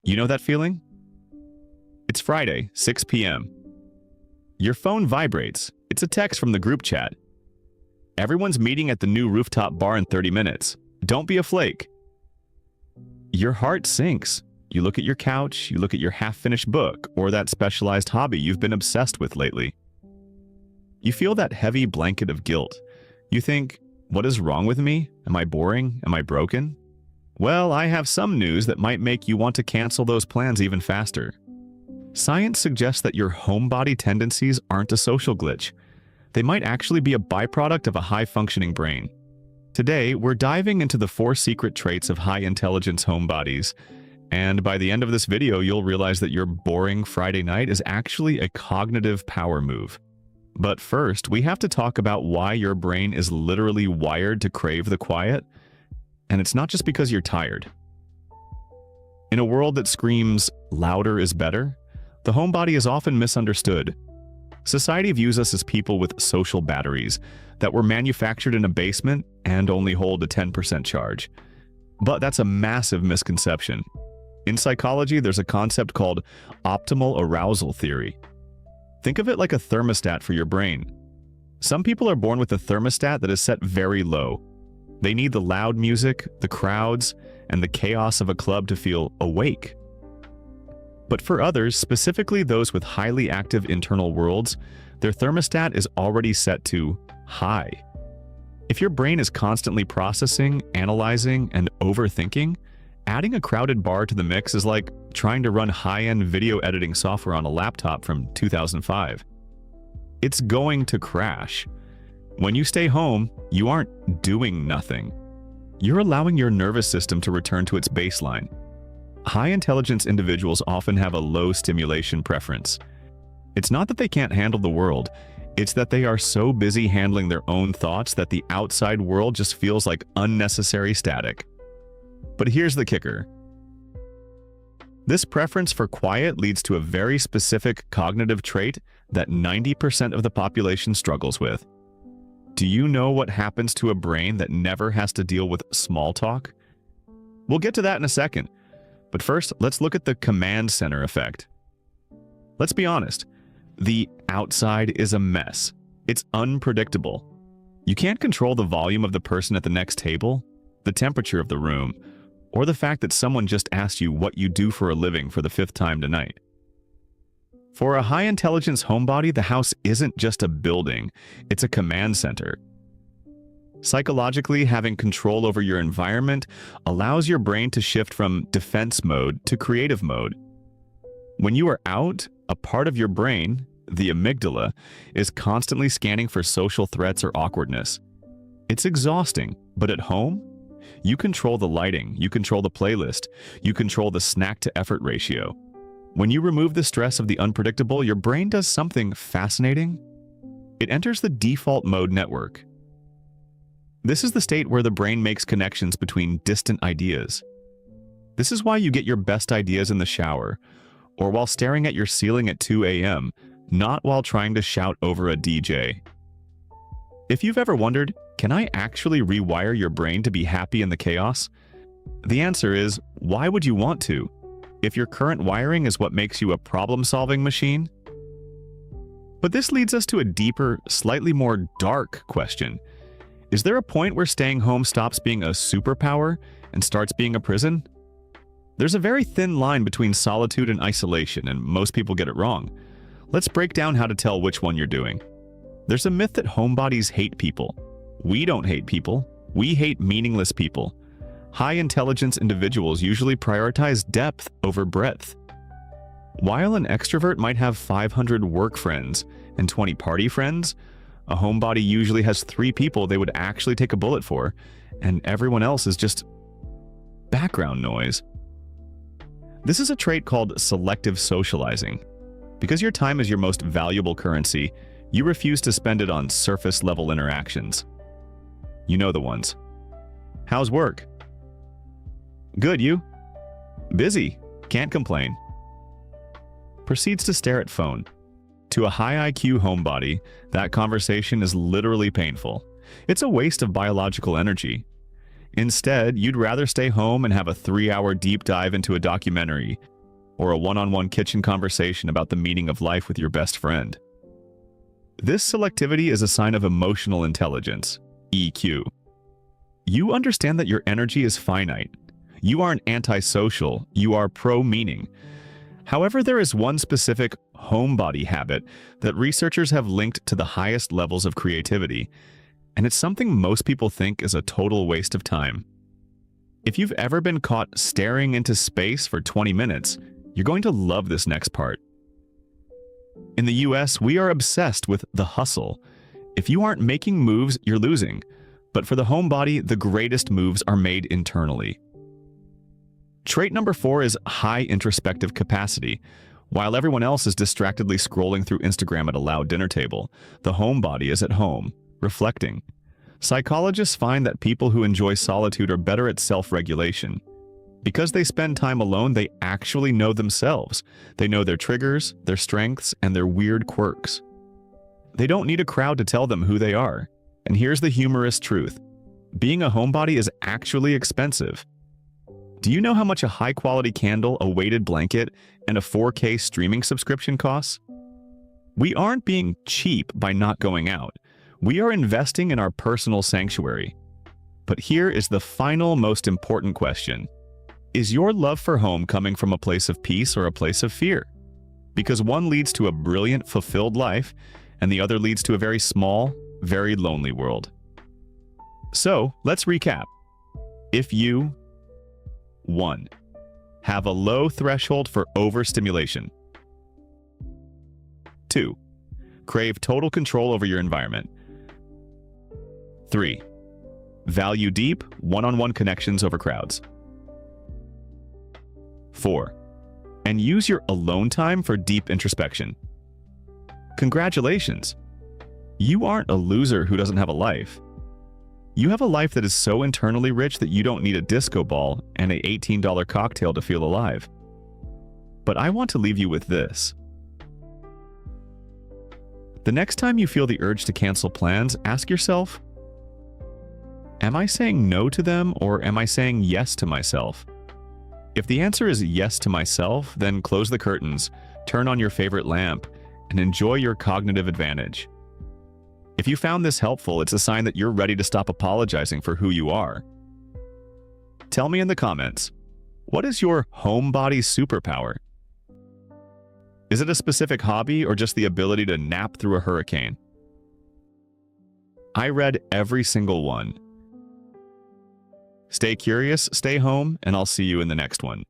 You know that feeling? It's Friday, 6 p.m. Your phone vibrates. It's a text from the group chat. Everyone's meeting at the new rooftop bar in 30 minutes. Don't be a flake. Your heart sinks. You look at your couch, you look at your half-finished book, or that specialized hobby you've been obsessed with lately. You feel that heavy blanket of guilt. You think, what is wrong with me? Am I boring? Am I broken? Well, I have some news that might make you want to cancel those plans even faster. Science suggests that your homebody tendencies aren't a social glitch. They might actually be a byproduct of a high-functioning brain. Today, we're diving into the 4 secret traits of high-intelligence homebodies, and by the end of this video, you'll realize that your boring Friday night is actually a cognitive power move. But first, we have to talk about why your brain is literally wired to crave the quiet, and it's not just because you're tired. In a world that screams, louder is better, the homebody is often misunderstood. Society views us as people with social batteries that were manufactured in a basement and only hold a 10% charge. But that's a massive misconception. In psychology, there's a concept called optimal arousal theory. Think of it like a thermostat for your brain. Some people are born with a thermostat that is set very low. They need the loud music, the crowds, and the chaos of a club to feel awake. But for others, specifically those with highly active internal worlds, their thermostat is already set to high. If your brain is constantly processing, analyzing, and overthinking, adding a crowded bar to the mix is like trying to run high-end video editing software on a laptop from 2005. It's going to crash. When you stay home, you aren't doing nothing. You're allowing your nervous system to return to its baseline. High-intelligence individuals often have a low stimulation preference. It's not that they can't handle the world, it's that they are so busy handling their own thoughts that the outside world just feels like unnecessary static. But here's the kicker. This preference for quiet leads to a very specific cognitive trait that 90% of the population struggles with. Do you know what happens to a brain that never has to deal with small talk? We'll get to that in a second. But first, let's look at the command center effect. Let's be honest, the outside is a mess. It's unpredictable. You can't control the volume of the person at the next table, the temperature of the room, or the fact that someone just asked you what you do for a living for the 5th time tonight. For a high-intelligence homebody, the house isn't just a building, it's a command center. Psychologically, having control over your environment allows your brain to shift from defense mode to creative mode. When you are out, a part of your brain, the amygdala, is constantly scanning for social threats or awkwardness. It's exhausting, but at home, you control the lighting, you control the playlist, you control the snack-to-effort ratio. When you remove the stress of the unpredictable, your brain does something fascinating. It enters the default mode network. This is the state where the brain makes connections between distant ideas. This is why you get your best ideas in the shower, or while staring at your ceiling at 2 a.m., not while trying to shout over a DJ. If you've ever wondered, can I actually rewire your brain to be happy in the chaos? The answer is, why would you want to? If your current wiring is what makes you a problem-solving machine? But this leads us to a deeper, slightly more dark question. Is there a point where staying home stops being a superpower and starts being a prison? There's a very thin line between solitude and isolation, and most people get it wrong. Let's break down how to tell which one you're doing. There's a myth that homebodies hate people. We don't hate people. We hate meaningless people. High-intelligence individuals usually prioritize depth over breadth. While an extrovert might have 500 work friends and 20 party friends, a homebody usually has 3 people they would actually take a bullet for, and everyone else is just background noise. This is a trait called selective socializing. Because your time is your most valuable currency, you refuse to spend it on surface-level interactions. You know the ones. How's work? Good, you? Busy. Can't complain. Proceeds to stare at phone. To a high IQ homebody, that conversation is literally painful. It's a waste of biological energy. Instead, you'd rather stay home and have a 3-hour deep dive into a documentary or a one-on-one kitchen conversation about the meaning of life with your best friend. This selectivity is a sign of emotional intelligence, EQ. You understand that your energy is finite. You aren't antisocial, you are pro-meaning. However, there is one specific homebody habit that researchers have linked to the highest levels of creativity, and it's something most people think is a total waste of time. If you've ever been caught staring into space for 20 minutes, you're going to love this next part. In the US, we are obsessed with the hustle. If you aren't making moves, you're losing. But for the homebody, the greatest moves are made internally. Trait number 4 is high introspective capacity. While everyone else is distractedly scrolling through Instagram at a loud dinner table, the homebody is at home, reflecting. Psychologists find that people who enjoy solitude are better at self-regulation. Because they spend time alone, they actually know themselves. They know their triggers, their strengths, and their weird quirks. They don't need a crowd to tell them who they are. And here's the humorous truth. Being a homebody is actually expensive. Do you know how much a high-quality candle, a weighted blanket, and a 4K streaming subscription costs? We aren't being cheap by not going out. We are investing in our personal sanctuary. But here is the final, most important question. Is your love for home coming from a place of peace or a place of fear? Because one leads to a brilliant, fulfilled life, and the other leads to a very small, very lonely world. So, let's recap. If you 1. Have a low threshold for overstimulation. 2. Crave total control over your environment. 3. Value deep, one-on-one connections over crowds. 4. And use your alone time for deep introspection. Congratulations! You aren't a loser who doesn't have a life. You have a life that is so internally rich that you don't need a disco ball and an $18 cocktail to feel alive. But I want to leave you with this. The next time you feel the urge to cancel plans, ask yourself, am I saying no to them or am I saying yes to myself? If the answer is yes to myself, then close the curtains, turn on your favorite lamp, and enjoy your cognitive advantage. If you found this helpful, it's a sign that you're ready to stop apologizing for who you are. Tell me in the comments, what is your homebody superpower? Is it a specific hobby or just the ability to nap through a hurricane? I read every single one. Stay curious, stay home, and I'll see you in the next one.